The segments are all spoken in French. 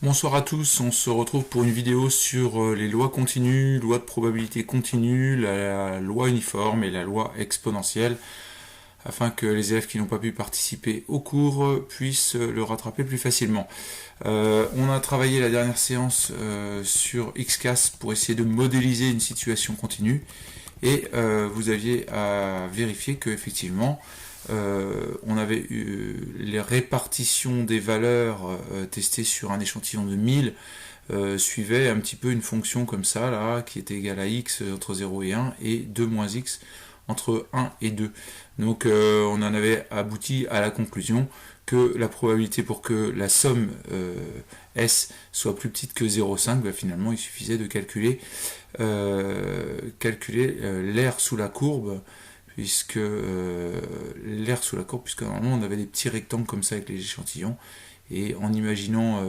Bonsoir à tous, on se retrouve pour une vidéo sur les lois continues, loi de probabilité continue, la loi uniforme et la loi exponentielle, afin que les élèves qui n'ont pas pu participer au cours puissent le rattraper plus facilement. On a travaillé la dernière séance sur XCAS pour essayer de modéliser une situation continue, et vous aviez à vérifier que effectivement on avait eu les répartitions des valeurs testées sur un échantillon de 1000 suivaient un petit peu une fonction comme ça là, qui était égale à x entre 0 et 1 et 2 moins x entre 1 et 2. Donc on en avait abouti à la conclusion que la probabilité pour que la somme S soit plus petite que 0,5, bah, finalement il suffisait de calculer l'aire sous la courbe, puisque l'air sous la courbe, puisque normalement on avait des petits rectangles comme ça avec les échantillons, et en imaginant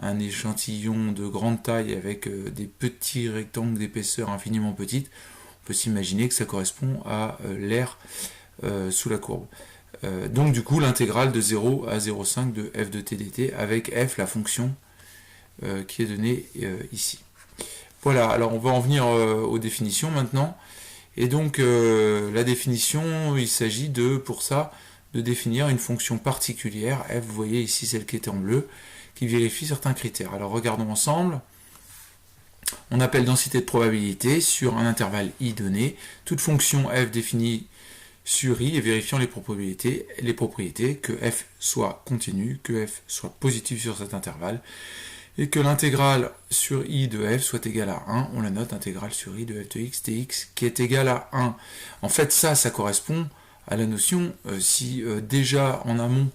un échantillon de grande taille avec des petits rectangles d'épaisseur infiniment petite, on peut s'imaginer que ça correspond à l'air sous la courbe. Donc du coup l'intégrale de 0 à 0,5 de f de t dt avec f, la fonction qui est donnée ici. Voilà, alors on va en venir aux définitions maintenant. Et donc la définition, il s'agit pour ça de définir une fonction particulière, f, vous voyez ici celle qui était en bleu, qui vérifie certains critères. Alors regardons ensemble. On appelle densité de probabilité sur un intervalle i donné, toute fonction f définie sur i et vérifiant les propriétés que f soit continue, que f soit positive sur cet intervalle, et que l'intégrale sur i de f soit égale à 1, on la note, intégrale sur i de f de x dx qui est égale à 1. En fait, ça correspond à la notion, si déjà en amont,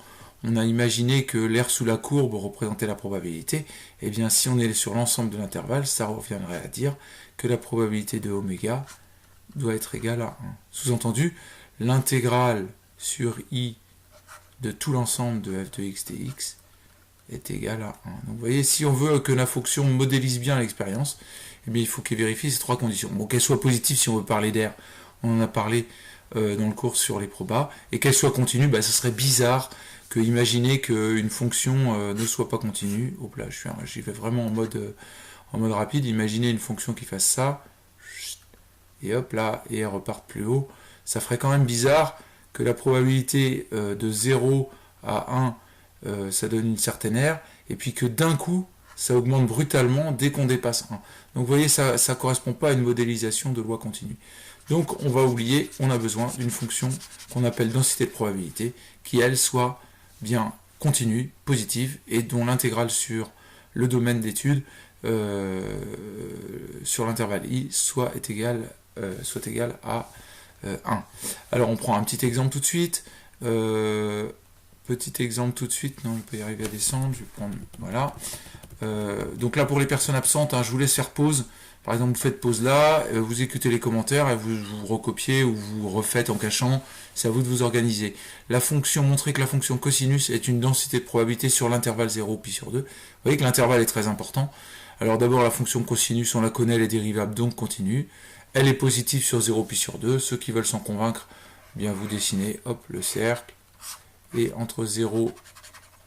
on a imaginé que l'aire sous la courbe représentait la probabilité, et bien si on est sur l'ensemble de l'intervalle, ça reviendrait à dire que la probabilité de oméga doit être égale à 1. Sous-entendu, l'intégrale sur i de tout l'ensemble de f de x dx est égal à 1. Donc vous voyez, si on veut que la fonction modélise bien l'expérience, eh bien, il faut qu'elle vérifie ces trois conditions. Bon, qu'elle soit positive si on veut parler d'air, on en a parlé dans le cours sur les probas, et qu'elle soit continue, bah, ce serait bizarre que imaginer qu'une fonction ne soit pas continue. Hop là, j'y vais vraiment en mode rapide. Imaginez une fonction qui fasse ça, et hop là, et elle repart plus haut. Ça ferait quand même bizarre que la probabilité de 0 à 1 ça donne une certaine aire, et puis que d'un coup, ça augmente brutalement dès qu'on dépasse 1. Donc vous voyez, ça ne correspond pas à une modélisation de loi continue. Donc on va oublier, on a besoin d'une fonction qu'on appelle densité de probabilité, qui elle soit bien continue, positive, et dont l'intégrale sur le domaine d'étude, sur l'intervalle i, soit égale à 1. Alors on prend un petit exemple tout de suite. Petit exemple tout de suite, non, il peut y arriver à descendre, je vais prendre, voilà. Donc là, pour les personnes absentes, je vous laisse faire pause. Par exemple, vous faites pause là, vous écoutez les commentaires, et vous recopiez ou vous refaites en cachant, c'est à vous de vous organiser. La fonction, montrer que la fonction cosinus est une densité de probabilité sur l'intervalle 0 pi sur 2. Vous voyez que l'intervalle est très important. Alors d'abord, la fonction cosinus, on la connaît, elle est dérivable, donc continue. Elle est positive sur 0 pi sur 2. Ceux qui veulent s'en convaincre, bien vous dessinez, hop, le cercle. Et entre 0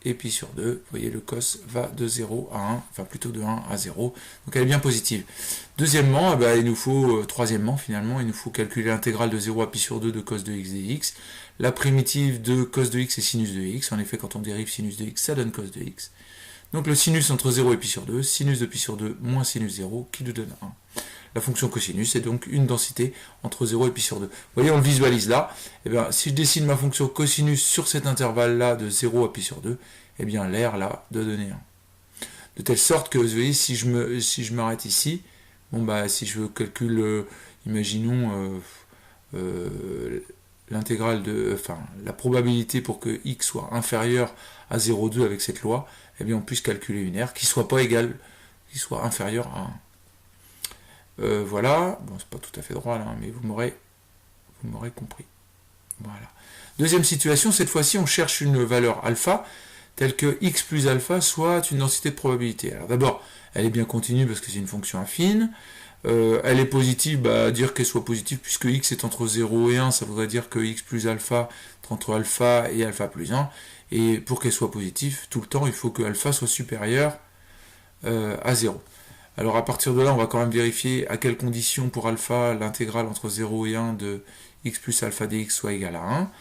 et pi sur 2, vous voyez le cos va de 0 à 1, enfin plutôt de 1 à 0, donc elle est bien positive. Deuxièmement, il nous faut, troisièmement finalement, il nous faut calculer l'intégrale de 0 à pi sur 2 de cos de x dx. La primitive de cos de x est sinus de x, en effet quand on dérive sinus de x, ça donne cos de x. Donc le sinus entre 0 et pi sur 2, sinus de pi sur 2 moins sinus 0, qui nous donne 1. La fonction cosinus est donc une densité entre 0 et pi sur 2. Vous voyez, on le visualise là. Et bien, si je dessine ma fonction cosinus sur cet intervalle-là de 0 à pi sur 2, eh bien, l'aire là doit donner 1. De telle sorte que, vous voyez, si je m'arrête ici, bon bah, si je calcule, imaginons l'intégrale la probabilité pour que x soit inférieur à 0,2 avec cette loi, eh bien, on puisse calculer une aire qui soit pas égale, qui soit inférieure à 1. Voilà, bon c'est pas tout à fait droit là, mais vous m'aurez compris. Voilà. Deuxième situation, cette fois-ci on cherche une valeur alpha, telle que x plus alpha soit une densité de probabilité. Alors d'abord, elle est bien continue parce que c'est une fonction affine. Elle est positive, dire qu'elle soit positive, puisque x est entre 0 et 1, ça voudrait dire que x plus alpha est entre alpha et alpha plus 1. Et pour qu'elle soit positive, tout le temps, il faut que alpha soit supérieur à 0. Alors à partir de là, on va quand même vérifier à quelles conditions pour alpha l'intégrale entre 0 et 1 de x plus alpha dx soit égale à 1.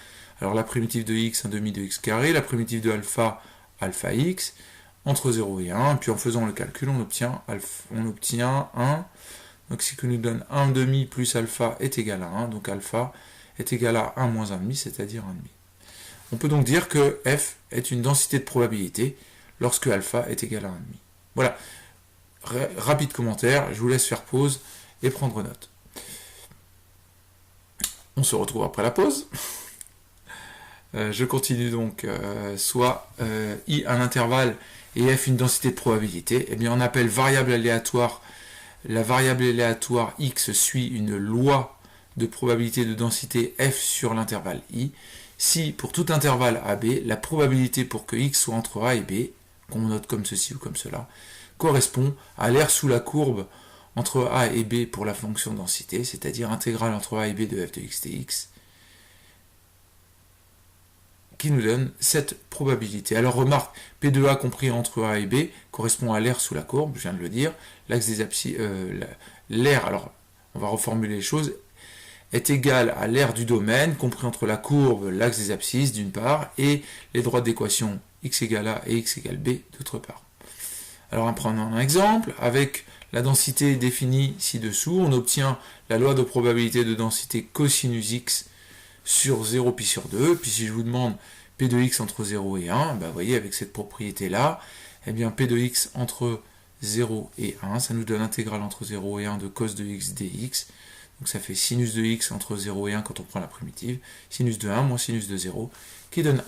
Alors la primitive de x, 1 demi de x carré, la primitive de alpha, alpha x, entre 0 et 1, puis en faisant le calcul, on obtient 1. Donc ce qui nous donne 1 demi plus alpha est égal à 1, donc alpha est égal à 1 moins 1 demi, c'est-à-dire 1 demi. On peut donc dire que f est une densité de probabilité lorsque alpha est égal à 1 demi. Voilà. Rapide commentaire, je vous laisse faire pause et prendre note. On se retrouve après la pause. Je continue donc, soit i un intervalle et f une densité de probabilité, eh bien on appelle variable aléatoire, la variable aléatoire x suit une loi de probabilité de densité f sur l'intervalle i, si pour tout intervalle AB, la probabilité pour que x soit entre a et b, qu'on note comme ceci ou comme cela, correspond à l'aire sous la courbe entre a et b pour la fonction densité, c'est-à-dire intégrale entre a et b de f de x dx, qui nous donne cette probabilité. Alors remarque, P de A compris entre A et B correspond à l'aire sous la courbe, je viens de le dire, l'axe des abscisses, l'aire, alors on va reformuler les choses, est égal à l'aire du domaine compris entre la courbe, l'axe des abscisses d'une part, et les droites d'équation x égale A et x égale B d'autre part. Alors prenons un exemple, avec la densité définie ci-dessous, on obtient la loi de probabilité de densité cosinus x sur 0 pi sur 2, puis si je vous demande p de x entre 0 et 1, vous voyez avec cette propriété-là, eh bien p de x entre 0 et 1, ça nous donne l'intégrale entre 0 et 1 de cos de x dx, donc ça fait sinus de x entre 0 et 1 quand on prend la primitive, sinus de 1 moins sinus de 0, qui donne 1.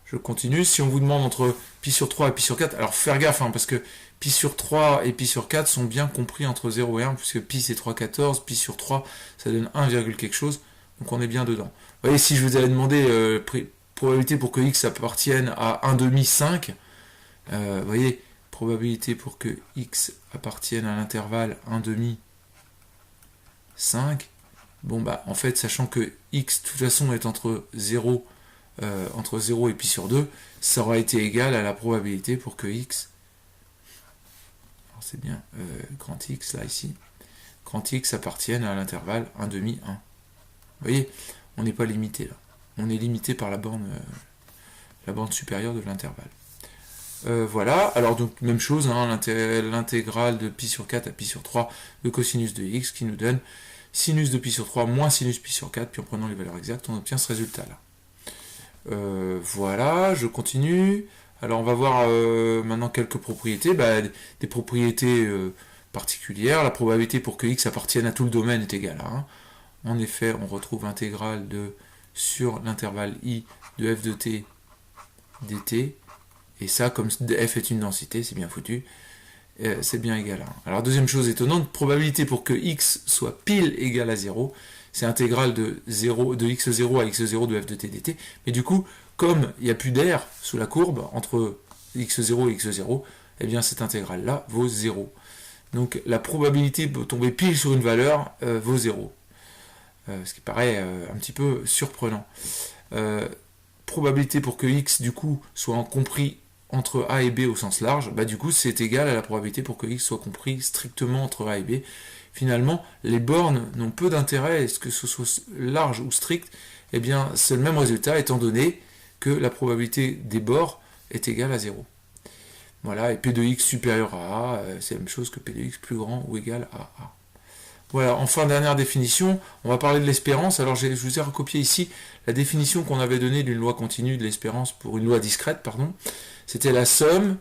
Je continue, si on vous demande entre pi sur 3 et pi sur 4, alors faut faire gaffe, parce que pi sur 3 et pi sur 4 sont bien compris entre 0 et 1, puisque pi c'est 3,14, pi sur 3 ça donne 1, quelque chose, donc on est bien dedans. Vous voyez, si je vous avais demandé probabilité pour que x appartienne à 1 demi 5, vous voyez, probabilité pour que x appartienne à l'intervalle 1 demi 5, bon en fait, sachant que x de toute façon est entre 0 et pi sur 2, ça aura été égal à la probabilité pour que x, alors c'est bien grand X là ici, grand X appartienne à l'intervalle 1 demi 1. Vous voyez, on n'est pas limité là, on est limité par la borne supérieure de l'intervalle. Voilà, alors donc même chose, l'intégrale de pi sur 4 à pi sur 3 de cosinus de x qui nous donne sinus de pi sur 3 moins sinus pi sur 4, puis en prenant les valeurs exactes, on obtient ce résultat là. Voilà, je continue. Alors on va voir maintenant quelques propriétés, des propriétés particulières. La probabilité pour que x appartienne à tout le domaine est égale à 1. En effet, on retrouve l'intégrale de sur l'intervalle i de f de t dt, et ça, comme f est une densité, c'est bien foutu, c'est bien égal à 1. Alors deuxième chose étonnante, probabilité pour que x soit pile égal à 0, c'est intégrale de x0 à x0 de f de t dt, mais du coup, comme il n'y a plus d'air sous la courbe entre x0 et x0, eh bien cette intégrale-là vaut 0. Donc la probabilité de tomber pile sur une valeur vaut 0. Ce qui paraît un petit peu surprenant. Probabilité pour que x du coup soit compris entre a et b au sens large, du coup c'est égal à la probabilité pour que x soit compris strictement entre a et b. Finalement, les bornes n'ont peu d'intérêt, est-ce que ce soit large ou strict, eh bien c'est le même résultat étant donné que la probabilité des bords est égale à 0. Voilà, et p de x supérieur à a, c'est la même chose que p de x plus grand ou égal à a. Voilà, enfin dernière définition, on va parler de l'espérance. Alors je vous ai recopié ici la définition qu'on avait donnée d'une loi continue de l'espérance pour une loi discrète, pardon. C'était la somme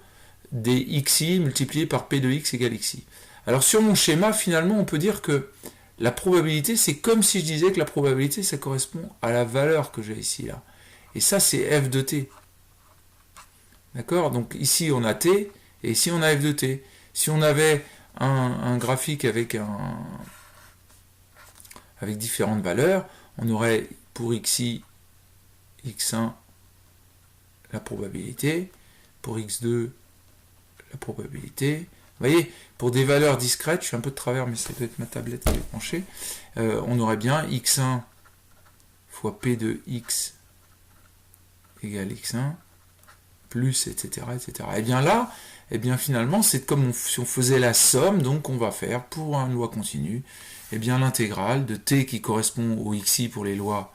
des xi multiplié par p de x égale xi. Alors sur mon schéma, finalement, on peut dire que la probabilité, c'est comme si je disais que la probabilité, ça correspond à la valeur que j'ai ici, là. Et ça, c'est f de t. D'accord? Donc ici, on a t, et ici, on a f de t. Si on avait un graphique avec différentes valeurs, on aurait pour xi, x1, la probabilité, pour x2, la probabilité. Vous voyez, pour des valeurs discrètes, je suis un peu de travers, mais ça doit être ma tablette qui est penchée, on aurait bien x1 fois p de x égale x1, plus, etc., etc. Et bien là, et bien finalement, c'est comme si on faisait la somme, donc on va faire, pour une loi continue, et bien l'intégrale de t qui correspond au xi pour les lois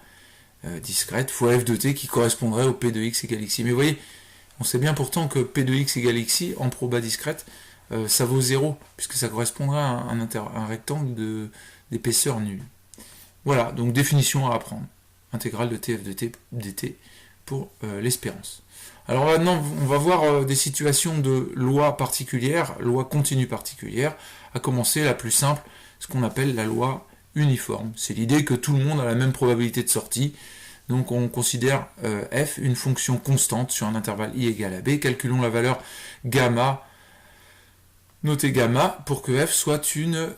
discrètes, fois f de t qui correspondrait au p de x égale xi. Mais vous voyez, on sait bien pourtant que p de x égale xi, en proba discrète, ça vaut 0, puisque ça correspondrait à un rectangle d'épaisseur nulle. Voilà, donc définition à apprendre. Intégrale de tf de t dt pour l'espérance. Alors maintenant, on va voir des situations de loi particulières, loi continue particulière, à commencer la plus simple, ce qu'on appelle la loi uniforme. C'est l'idée que tout le monde a la même probabilité de sortie. Donc on considère f une fonction constante sur un intervalle i égale à b. Calculons la valeur gamma, notez gamma, pour que f soit une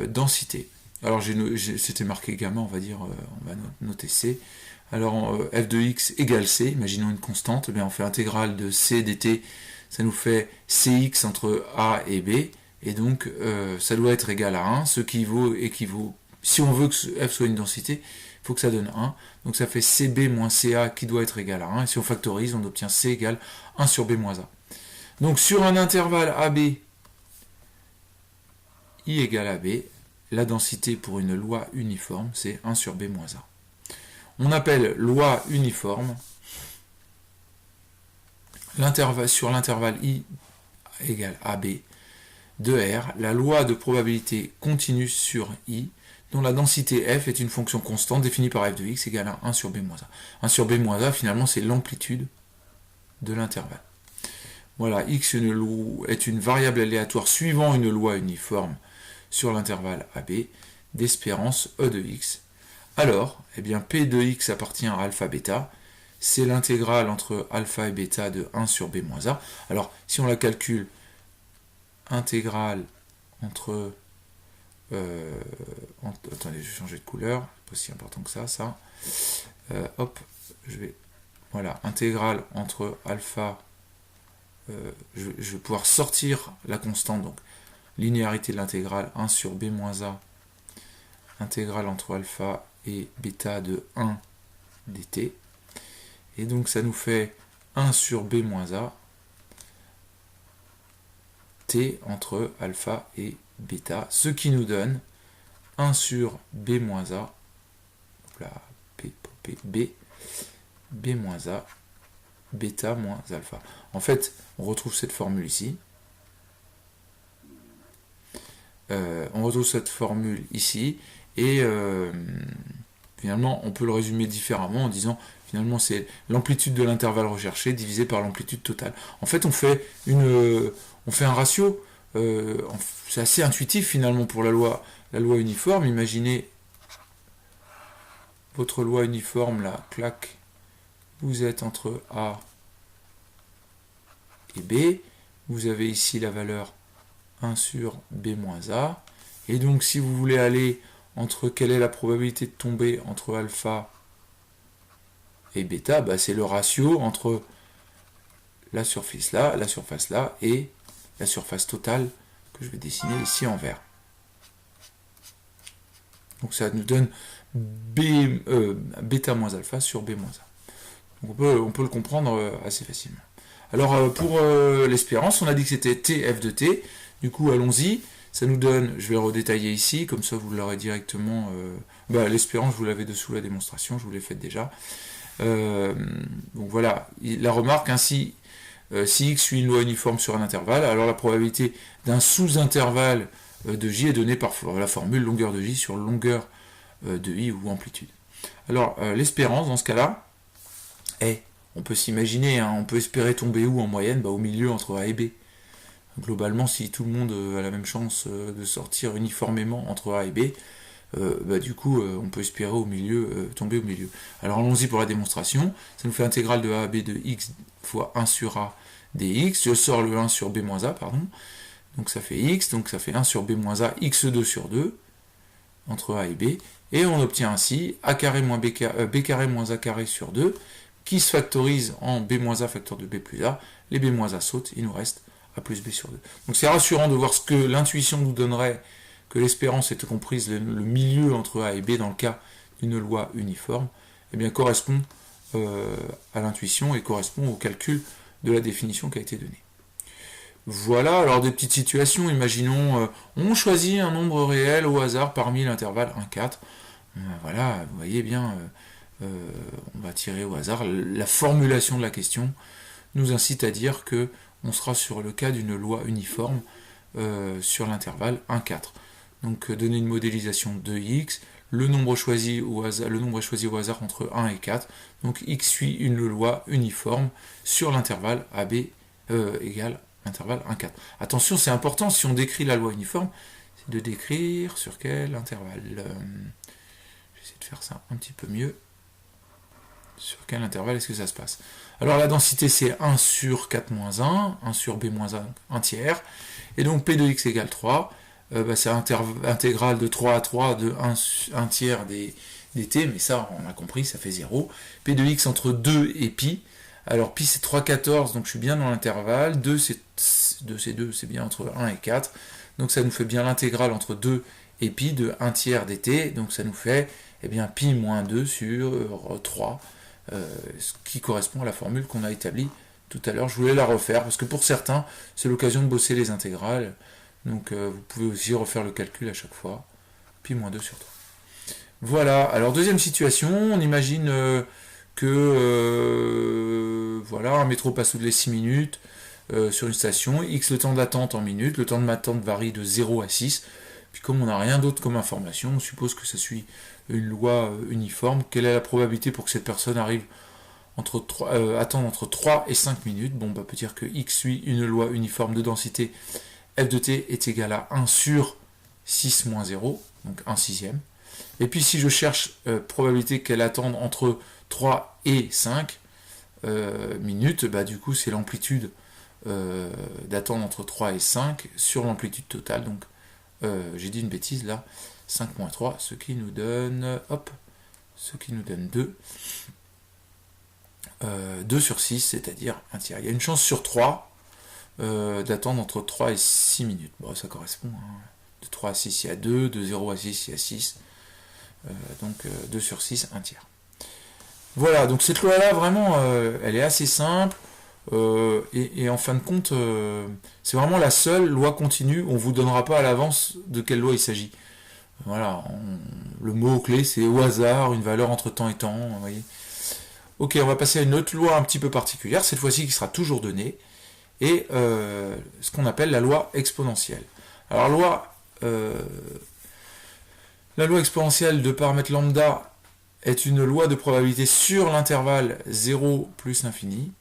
densité. Alors c'était marqué gamma, on va noter c. Alors f de x égale c, imaginons une constante, eh bien on fait l'intégrale de c dt, ça nous fait cx entre a et b, et donc ça doit être égal à 1, ce qui équivaut, si on veut que f soit une densité, il faut que ça donne 1, donc ça fait cb moins ca qui doit être égal à 1, et si on factorise, on obtient c égale 1 sur b moins a. Donc sur un intervalle ab, i égale à b, la densité pour une loi uniforme, c'est 1 sur b moins a. On appelle loi uniforme sur l'intervalle i égale ab de R, la loi de probabilité continue sur i, dont la densité f est une fonction constante définie par f de x égale à 1 sur b moins a. 1 sur b moins a, finalement, c'est l'amplitude de l'intervalle. Voilà, x est une variable aléatoire suivant une loi uniforme sur l'intervalle ab d'espérance e de x. Alors, eh bien, P de x appartient à alpha bêta, c'est l'intégrale entre alpha et bêta de 1 sur b moins a. Alors, si on la calcule, intégrale entre... attendez, je vais changer de couleur, c'est pas si important que ça. Hop, voilà, intégrale entre alpha... je vais pouvoir sortir la constante, donc linéarité de l'intégrale 1 sur b moins a, intégrale entre alpha et bêta de 1 dt, et donc ça nous fait 1 sur b moins a t entre alpha et bêta, ce qui nous donne 1 sur b moins a, donc là, b moins a, bêta moins alpha. En fait, on retrouve cette formule ici. Et finalement on peut le résumer différemment en disant finalement c'est l'amplitude de l'intervalle recherché divisé par l'amplitude totale. En fait on fait un ratio, c'est assez intuitif finalement pour la loi uniforme. Imaginez votre loi uniforme là, clac, vous êtes entre A et B, vous avez ici la valeur 1 sur B moins A, et donc si vous voulez aller entre quelle est la probabilité de tomber entre alpha et bêta, bah c'est le ratio entre la surface là et la surface totale que je vais dessiner ici en vert. Donc ça nous donne bêta moins alpha sur B moins A. Donc on peut le comprendre assez facilement. Alors pour l'espérance, on a dit que c'était TF de T. Du coup, allons-y. Ça nous donne, je vais le redétailler ici, comme ça vous l'aurez directement. L'espérance, je vous l'avais dessous la démonstration, je vous l'ai faite déjà. Donc voilà, la remarque ainsi, si x suit une loi uniforme sur un intervalle, alors la probabilité d'un sous-intervalle de j est donnée par la formule longueur de j sur longueur de i ou amplitude. Alors l'espérance dans ce cas-là est, on peut s'imaginer, on peut espérer tomber où en moyenne, au milieu entre A et B. Globalement, si tout le monde a la même chance de sortir uniformément entre A et B, du coup, on peut espérer tomber au milieu. Alors allons-y pour la démonstration. Ça nous fait intégrale de A à B de x fois 1 sur A dx. Je sors le 1 sur B moins A, pardon. Donc ça fait x, donc ça fait 1 sur B moins A, x2 sur 2, entre A et B. Et on obtient ainsi A carré moins B carré moins A carré sur 2, qui se factorise en B moins A facteur de B plus A. Les B moins A sautent, il nous reste A plus B sur 2. Donc c'est rassurant de voir ce que l'intuition nous donnerait, que l'espérance est comprise le milieu entre A et B dans le cas d'une loi uniforme, correspond à l'intuition et correspond au calcul de la définition qui a été donnée. Voilà, alors des petites situations, imaginons, on choisit un nombre réel au hasard parmi l'intervalle 1, 4. Voilà, vous voyez bien, on va tirer au hasard. La formulation de la question nous incite à dire que on sera sur le cas d'une loi uniforme sur l'intervalle 1, 4. Donc donner une modélisation de x, le nombre choisi au hasard entre 1 et 4, donc x suit une loi uniforme sur l'intervalle AB égale intervalle 1, 4. Attention, c'est important, si on décrit la loi uniforme, c'est de décrire sur quel intervalle. Je vais essayer de faire ça un petit peu mieux. Sur quel intervalle est-ce que ça se passe? Alors la densité c'est 1 sur 4 moins 1, 1 sur b moins 1, 1 tiers, et donc p de x égale 3, c'est intégrale de 3 à 3 de 1 tiers des t, mais ça on a compris, ça fait 0. P de x entre 2 et pi, alors pi c'est 3,14, donc je suis bien dans l'intervalle, 2 c'est 2, c'est bien entre 1 et 4, donc ça nous fait bien l'intégrale entre 2 et pi de 1 tiers des t, donc ça nous fait pi moins 2 sur 3, ce qui correspond à la formule qu'on a établie tout à l'heure. Je voulais la refaire, parce que pour certains, c'est l'occasion de bosser les intégrales, donc vous pouvez aussi refaire le calcul à chaque fois, pi moins 2 sur 3. Voilà, alors deuxième situation, on imagine que voilà, un métro passe toutes les 6 minutes sur une station, x le temps d'attente en minutes, le temps de d'attente varie de 0 à 6, puis comme on n'a rien d'autre comme information, on suppose que ça suit une loi uniforme. Quelle est la probabilité pour que cette personne arrive attendre entre 3 et 5 minutes? Bon, on peut dire que x suit une loi uniforme de densité f de t est égal à 1 sur 6 moins 0, donc 1 sixième. Et puis si je cherche probabilité qu'elle attende entre 3 et 5 minutes, du coup c'est l'amplitude d'attendre entre 3 et 5 sur l'amplitude totale, donc j'ai dit une bêtise là, 5 moins 3, ce qui nous donne 2. 2 sur 6, c'est-à-dire un tiers. Il y a une chance sur 3 d'attendre entre 3 et 6 minutes. Bon, ça correspond. De 3 à 6, il y a 2. De 0 à 6, il y a 6. Donc 2 sur 6, un tiers. Voilà, donc cette loi-là, vraiment, elle est assez simple. Et en fin de compte, c'est vraiment la seule loi continue. On ne vous donnera pas à l'avance de quelle loi il s'agit. Voilà, le mot-clé, c'est au hasard, une valeur entre temps et temps. Vous voyez. Ok, on va passer à une autre loi un petit peu particulière, cette fois-ci qui sera toujours donnée, et ce qu'on appelle la loi exponentielle. Alors la loi exponentielle de paramètre lambda est une loi de probabilité sur l'intervalle 0 plus l'infini,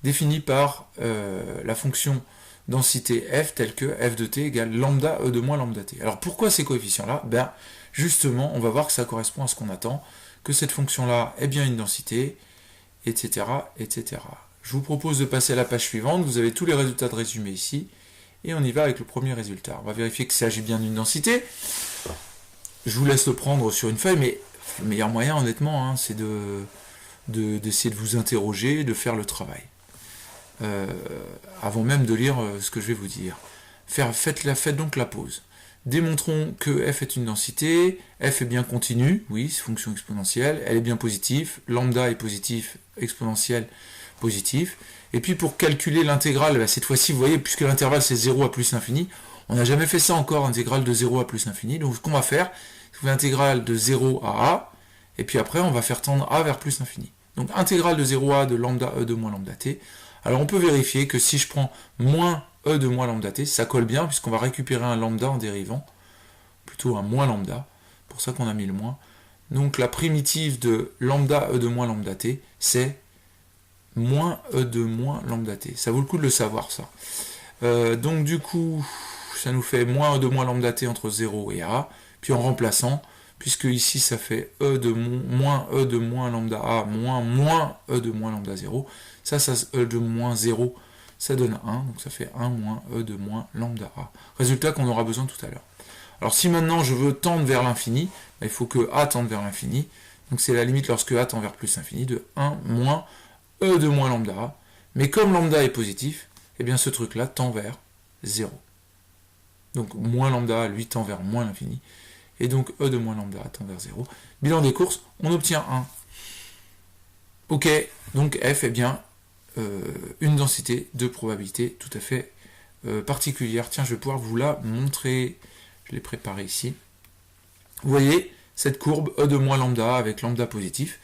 définie par la fonction densité f telle que f de t égale lambda e de moins lambda t. Alors pourquoi ces coefficients-là? Justement, on va voir que ça correspond à ce qu'on attend, que cette fonction-là est bien une densité, etc., etc. Je vous propose de passer à la page suivante, vous avez tous les résultats de résumé ici, et on y va avec le premier résultat. On va vérifier qu'il s'agit bien d'une densité. Je vous laisse le prendre sur une feuille, mais le meilleur moyen, honnêtement, c'est d'essayer de vous interroger, de faire le travail. Avant même de lire ce que je vais vous dire. Faites donc la pause. Démontrons que f est une densité, f est bien continue, oui, c'est fonction exponentielle, elle est bien positive, lambda est positif, exponentielle positif. Et puis pour calculer l'intégrale, cette fois-ci, vous voyez, puisque l'intervalle c'est 0 à plus l'infini, on n'a jamais fait ça encore, intégrale de 0 à plus l'infini. Donc ce qu'on va faire, c'est l'intégrale de 0 à a, et puis après on va faire tendre a vers plus l'infini. Donc intégrale de 0 à de lambda e de moins lambda t. Alors on peut vérifier que si je prends moins e de moins lambda t, ça colle bien puisqu'on va récupérer un lambda en dérivant, plutôt un moins lambda, pour ça qu'on a mis le moins. Donc la primitive de lambda e de moins lambda t, c'est moins e de moins lambda t. Ça vaut le coup de le savoir ça. Donc du coup, ça nous fait moins e de moins lambda t entre 0 et a, puis en remplaçant, puisque ici ça fait e de moins e de moins lambda a moins e de moins lambda 0, ça e de moins 0, ça donne 1, donc ça fait 1 moins e de moins lambda a. Résultat qu'on aura besoin tout à l'heure. Alors si maintenant je veux tendre vers l'infini, il faut que a tende vers l'infini, donc c'est la limite lorsque a tend vers plus l'infini, de 1 moins e de moins lambda a, mais comme lambda est positif, eh bien ce truc-là tend vers 0. Donc moins lambda, lui, tend vers moins l'infini, et donc e de moins lambda tend vers 0. Bilan des courses, on obtient 1. Ok, donc f est bien une densité de probabilité tout à fait particulière. Tiens, je vais pouvoir vous la montrer. Je l'ai préparée ici. Vous voyez cette courbe E de moins lambda avec lambda positif.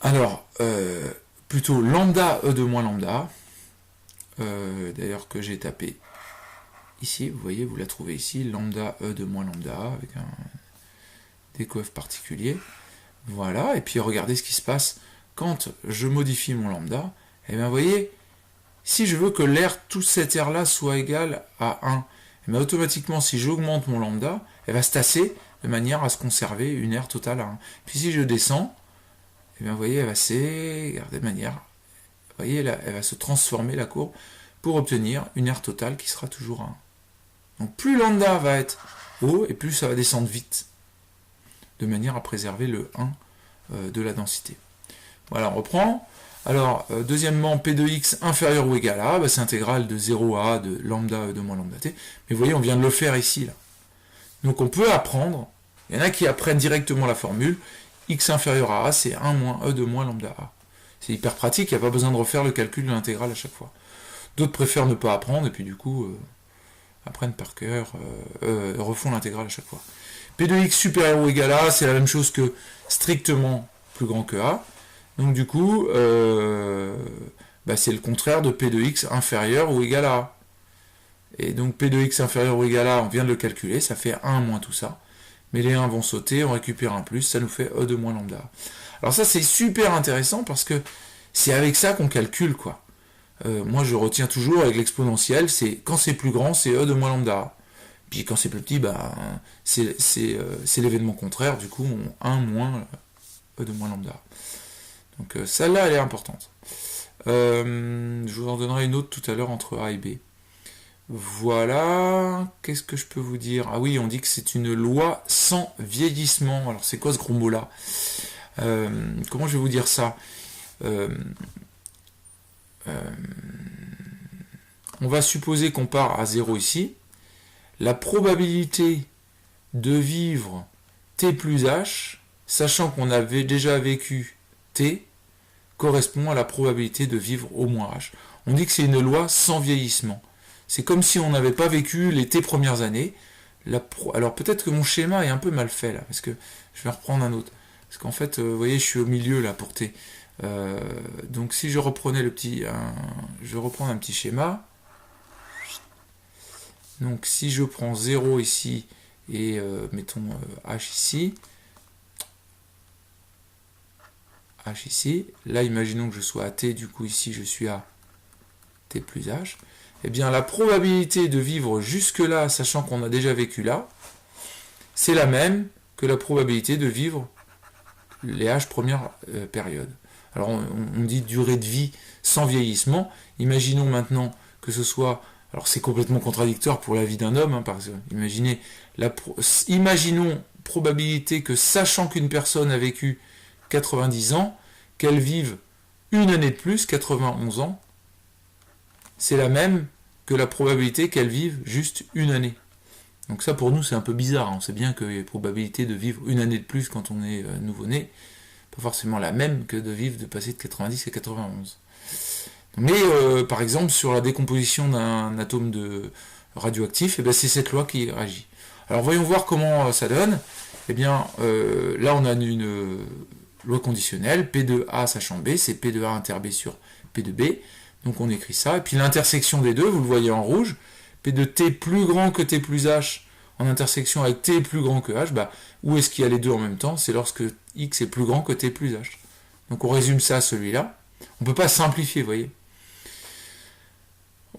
Alors, plutôt lambda E de moins lambda, d'ailleurs que j'ai tapé ici, vous voyez, vous la trouvez ici, lambda E de moins lambda avec des coefs particuliers. Voilà, et puis regardez ce qui se passe quand je modifie mon lambda. Et bien vous voyez, si je veux que l'air, tout cet air-là soit égal à 1, et bien automatiquement, si j'augmente mon lambda, elle va se tasser de manière à se conserver une aire totale à 1. Puis si je descends, et bien vous voyez, elle va de manière, vous voyez, là, elle va se transformer la courbe pour obtenir une aire totale qui sera toujours à 1. Donc plus lambda va être haut, et plus ça va descendre vite, de manière à préserver le 1 de la densité. Voilà, on reprend. Alors, deuxièmement, P de x inférieur ou égal à A, c'est intégrale de 0 à A de lambda E de moins lambda t. Mais vous voyez, on vient de le faire ici, là. Donc on peut apprendre, il y en a qui apprennent directement la formule, x inférieur à A, c'est 1 moins E de moins lambda A. C'est hyper pratique, il n'y a pas besoin de refaire le calcul de l'intégrale à chaque fois. D'autres préfèrent ne pas apprendre, et puis du coup, apprennent par cœur, refont l'intégrale à chaque fois. P de x supérieur ou égal à A, c'est la même chose que strictement plus grand que A. Donc du coup, c'est le contraire de P de x inférieur ou égal à A. Et donc P de x inférieur ou égal à A, on vient de le calculer, ça fait 1 moins tout ça. Mais les 1 vont sauter, on récupère un plus, ça nous fait E de moins lambda A. Alors ça c'est super intéressant parce que c'est avec ça qu'on calcule, quoi. Moi je retiens toujours avec l'exponentielle, c'est quand c'est plus grand, c'est E de moins lambda A. Puis quand c'est plus petit, c'est l'événement contraire, du coup 1 moins E de moins lambda A. Donc celle-là elle est importante. Je vous en donnerai une autre tout à l'heure entre A et B. Voilà, qu'est-ce que je peux vous dire? Ah oui, on dit que c'est une loi sans vieillissement. Alors c'est quoi ce gros mot-là? Comment je vais vous dire ça? On va supposer qu'on part à 0 ici. La probabilité de vivre t plus h, sachant qu'on avait déjà vécu t, correspond à la probabilité de vivre au moins h. On dit que c'est une loi sans vieillissement. C'est comme si on n'avait pas vécu les t premières années. Alors peut-être que mon schéma est un peu mal fait là, parce que je vais reprendre un autre. Parce qu'en fait, vous voyez, je suis au milieu là pour t. Donc si je reprenais je reprends un petit schéma. Donc si je prends 0 ici et mettons h ici, là imaginons que je sois à t, du coup ici je suis à t plus h, eh bien la probabilité de vivre jusque là, sachant qu'on a déjà vécu là, c'est la même que la probabilité de vivre les h premières périodes. Alors on dit durée de vie sans vieillissement. Imaginons maintenant que ce soit, alors c'est complètement contradictoire pour la vie d'un homme, parce que imaginons probabilité que sachant qu'une personne a vécu 90 ans, qu'elle vive une année de plus, 91 ans, c'est la même que la probabilité qu'elle vive juste une année. Donc ça pour nous c'est un peu bizarre, on sait bien que la probabilité de vivre une année de plus quand on est nouveau-né, pas forcément la même que de passer de 90 à 91. Mais par exemple sur la décomposition d'un atome radioactif, c'est cette loi qui réagit. Alors voyons voir comment ça donne. Eh bien là on a une loi conditionnelle, P de A sachant B, c'est P de A inter B sur P de B. Donc on écrit ça, et puis l'intersection des deux, vous le voyez en rouge, P de T plus grand que T plus H en intersection avec T plus grand que H, où est-ce qu'il y a les deux en même temps? C'est lorsque X est plus grand que T plus H. Donc on résume ça à celui-là. On ne peut pas simplifier, vous voyez.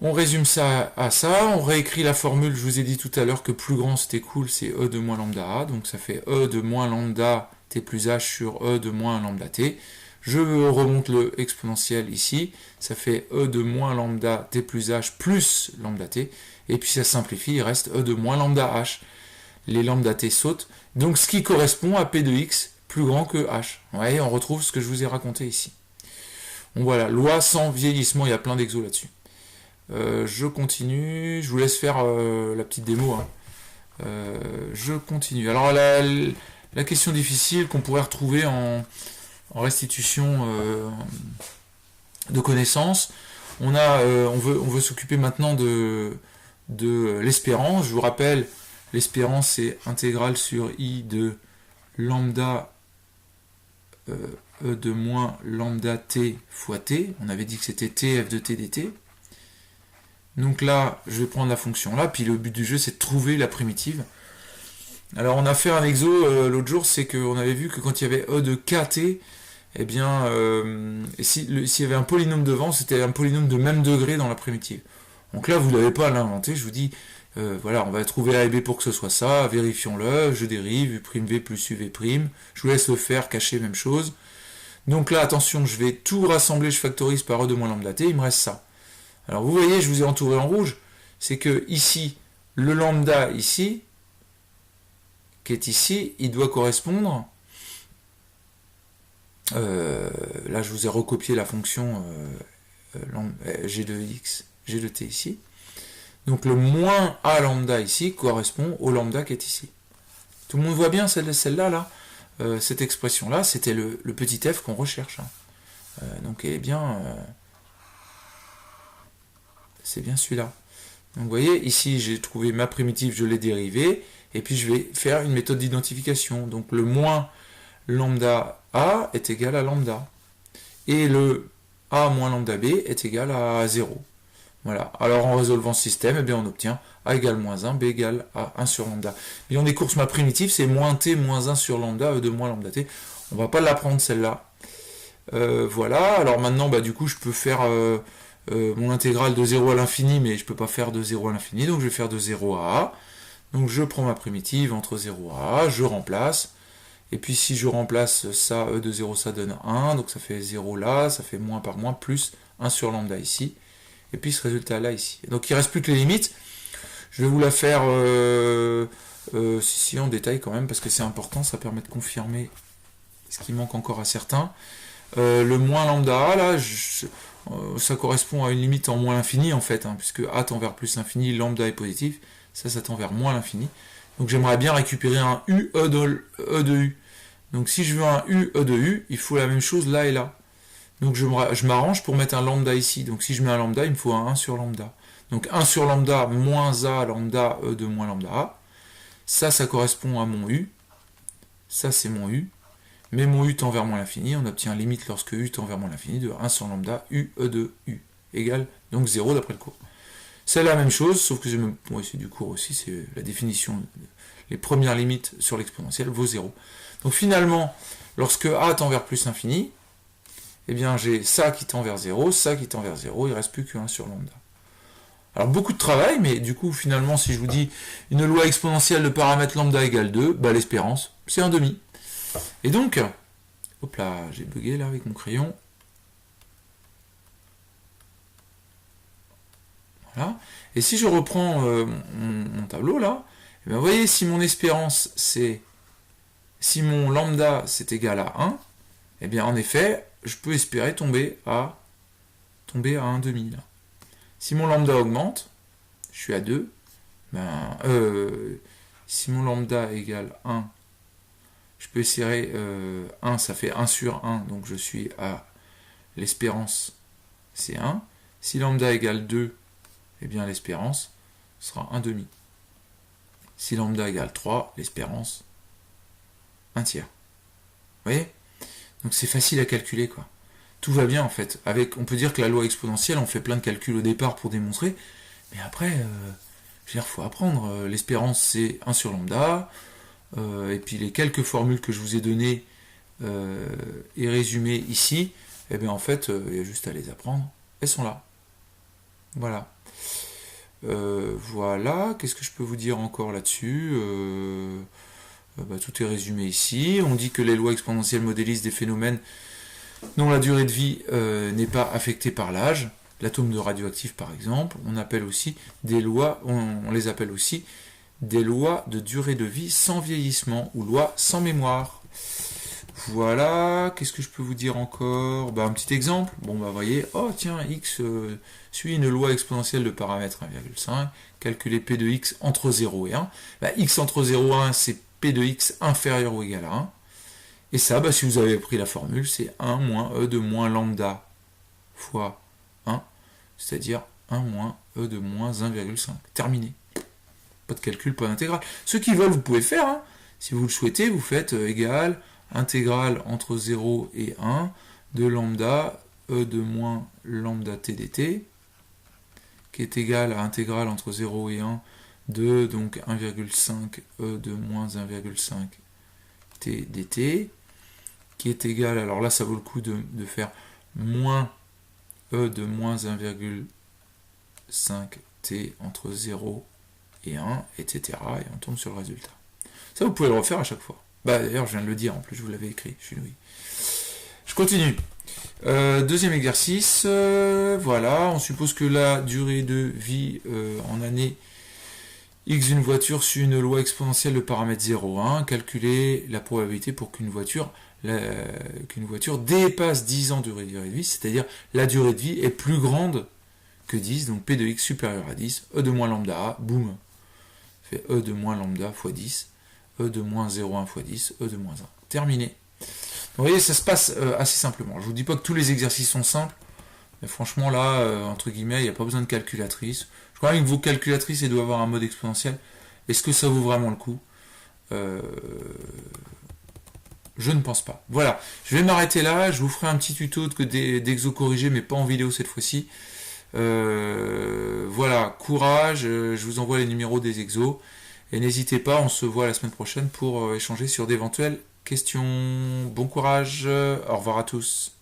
On résume ça à ça, on réécrit la formule, je vous ai dit tout à l'heure que plus grand c'était cool, c'est E de moins lambda A, donc ça fait E de moins lambda T plus H sur E de moins lambda T. Je remonte le exponentiel ici, ça fait E de moins lambda T plus H plus lambda T, et puis ça simplifie, il reste E de moins lambda H. Les lambda T sautent, donc ce qui correspond à P de X plus grand que H. Vous voyez, on retrouve ce que je vous ai raconté ici. Donc voilà, loi sans vieillissement, il y a plein d'exos là-dessus. Je continue, je vous laisse faire la petite démo. Je continue. Alors la question difficile qu'on pourrait retrouver en restitution de connaissances. On veut s'occuper maintenant de l'espérance. Je vous rappelle, l'espérance c'est intégrale sur i de lambda e de moins lambda t fois t. On avait dit que c'était tf de t dt. Donc là, je vais prendre la fonction là, puis le but du jeu c'est de trouver la primitive. Alors on a fait un exo l'autre jour, c'est qu'on avait vu que quand il y avait e de kt, eh bien, s'il y avait un polynôme devant, c'était un polynôme de même degré dans la primitive. Donc là, vous n'avez pas à l'inventer, je vous dis, voilà, on va trouver a et b pour que ce soit ça, vérifions-le, je dérive, u'v plus uv', je vous laisse le faire, cacher, même chose. Donc là, attention, je vais tout rassembler, je factorise par e de moins lambda t, il me reste ça. Alors vous voyez, je vous ai entouré en rouge, c'est que ici, le lambda ici, qui est ici, il doit correspondre, là je vous ai recopié la fonction g de x, g de t ici, donc le moins a lambda ici correspond au lambda qui est ici. Tout le monde voit bien celle-là, là, cette expression-là, c'était le petit f qu'on recherche. Hein. Donc elle est bien... c'est bien celui-là. Donc vous voyez, ici j'ai trouvé ma primitive, je l'ai dérivée, et puis je vais faire une méthode d'identification. Donc le moins lambda a est égal à lambda. Et le a moins lambda b est égal à 0. Voilà. Alors en résolvant ce système, eh bien, on obtient a égale moins 1, b égale à 1 sur lambda. Mais on décourse ma primitive, c'est moins t moins 1 sur lambda, e de moins lambda t. On va pas l'apprendre celle-là. Voilà. Alors maintenant, bah, du coup, je peux faire... mon intégrale de 0 à l'infini, mais je ne peux pas faire de 0 à l'infini, donc je vais faire de 0 à a. Donc je prends ma primitive entre 0 à a, je remplace, et puis si je remplace ça, e de 0, ça donne 1, donc ça fait 0 là, ça fait moins par moins, plus 1 sur lambda ici, et puis ce résultat là ici. Donc il ne reste plus que les limites. Je vais vous la faire si en détail quand même, parce que c'est important, ça permet de confirmer ce qui manque encore à certains. Le moins lambda a, là, ça correspond à une limite en moins l'infini en fait, hein, puisque a tend vers plus l'infini, lambda est positif, ça tend vers moins l'infini. Donc j'aimerais bien récupérer un u e de u. Donc si je veux un u e de u, il faut la même chose là et là. Donc je m'arrange pour mettre un lambda ici. Donc si je mets un lambda, il me faut un 1 sur lambda. Donc 1 sur lambda moins a lambda e de moins lambda a. Ça correspond à mon u. Ça c'est mon u. Mais mon u tend vers moins l'infini, on obtient limite lorsque u tend vers moins l'infini de 1 sur lambda u e de u égale donc 0 d'après le cours. C'est la même chose, sauf que c'est du cours aussi, c'est la définition, les premières limites sur l'exponentielle vaut 0. Donc finalement, lorsque a tend vers plus l'infini, eh bien j'ai ça qui tend vers 0, ça qui tend vers 0, il ne reste plus que 1 sur lambda. Alors beaucoup de travail, mais du coup finalement si je vous dis une loi exponentielle de paramètre lambda égale 2, bah l'espérance c'est 1,5. Et donc, hop là, j'ai bugué là avec mon crayon. Voilà. Et si je reprends mon tableau là, eh bien, vous voyez, si mon espérance c'est, si mon lambda c'est égal à 1, eh bien en effet, je peux espérer tomber à 1,5 là. Si mon lambda augmente, je suis à 2, ben, si mon lambda égale 1, je peux essayer 1, ça fait 1 sur 1, donc je suis à l'espérance, c'est 1. Si lambda égale 2, eh bien l'espérance sera 1,5. Si lambda égale 3, l'espérance, 1 tiers. Vous voyez? Donc c'est facile à calculer, quoi. Tout va bien, en fait. On peut dire que la loi exponentielle, on fait plein de calculs au départ pour démontrer, mais après, je veux dire, faut apprendre. L'espérance, c'est 1 sur lambda, et puis les quelques formules que je vous ai données et résumées ici, eh bien en fait, il y a juste à les apprendre. Elles sont là. Voilà. Voilà. Qu'est-ce que je peux vous dire encore là-dessus? Tout est résumé ici. On dit que les lois exponentielles modélisent des phénomènes dont la durée de vie n'est pas affectée par l'âge. L'atome de radioactif, par exemple. On appelle aussi des lois. On les appelle aussi des lois de durée de vie sans vieillissement ou lois sans mémoire. Voilà, qu'est-ce que je peux vous dire encore? Un petit exemple. Bon, vous voyez, oh tiens, x suit une loi exponentielle de paramètre 1,5, calculer p de x entre 0 et 1. X entre 0 et 1, c'est p de x inférieur ou égal à 1. Et ça, si vous avez pris la formule, c'est 1 moins e de moins lambda fois 1, c'est-à-dire 1 moins e de moins 1,5. Terminé. Pas de calcul, pas d'intégrale. Ceux qui veulent, vous pouvez le faire. Hein. Si vous le souhaitez, vous faites égal intégrale entre 0 et 1 de lambda e de moins lambda t dt, qui est égal à intégrale entre 0 et 1 de donc 1,5 e de moins 1,5 t dt, qui est égal, alors là ça vaut le coup de faire moins e de moins 1,5 t entre 0 et 1, etc. Et on tombe sur le résultat. Ça, vous pouvez le refaire à chaque fois. Bah, d'ailleurs, je viens de le dire, en plus, je vous l'avais écrit. Je suis doué. Je continue. Deuxième exercice. Voilà, on suppose que la durée de vie en année X d'une voiture suit une loi exponentielle de paramètre 0,1. Calculer la probabilité pour qu'une voiture dépasse 10 ans de durée de vie, c'est-à-dire la durée de vie est plus grande que 10, donc P de X supérieur à 10, E de moins lambda A, boum, fait E de moins lambda fois 10, E de moins 0,1 fois 10, E de moins 1. Terminé. Vous voyez, ça se passe assez simplement. Je vous dis pas que tous les exercices sont simples, mais franchement là, entre guillemets, il n'y a pas besoin de calculatrice. Je crois que vos calculatrices, elles doivent avoir un mode exponentiel. Est-ce que ça vaut vraiment le coup Je ne pense pas. Voilà, je vais m'arrêter là. Je vous ferai un petit tuto d'exo corrigé, mais pas en vidéo cette fois-ci. Voilà, courage. Je vous envoie les numéros des exos. Et n'hésitez pas, on se voit la semaine prochaine pour échanger sur d'éventuelles questions. Bon courage. Au revoir à tous.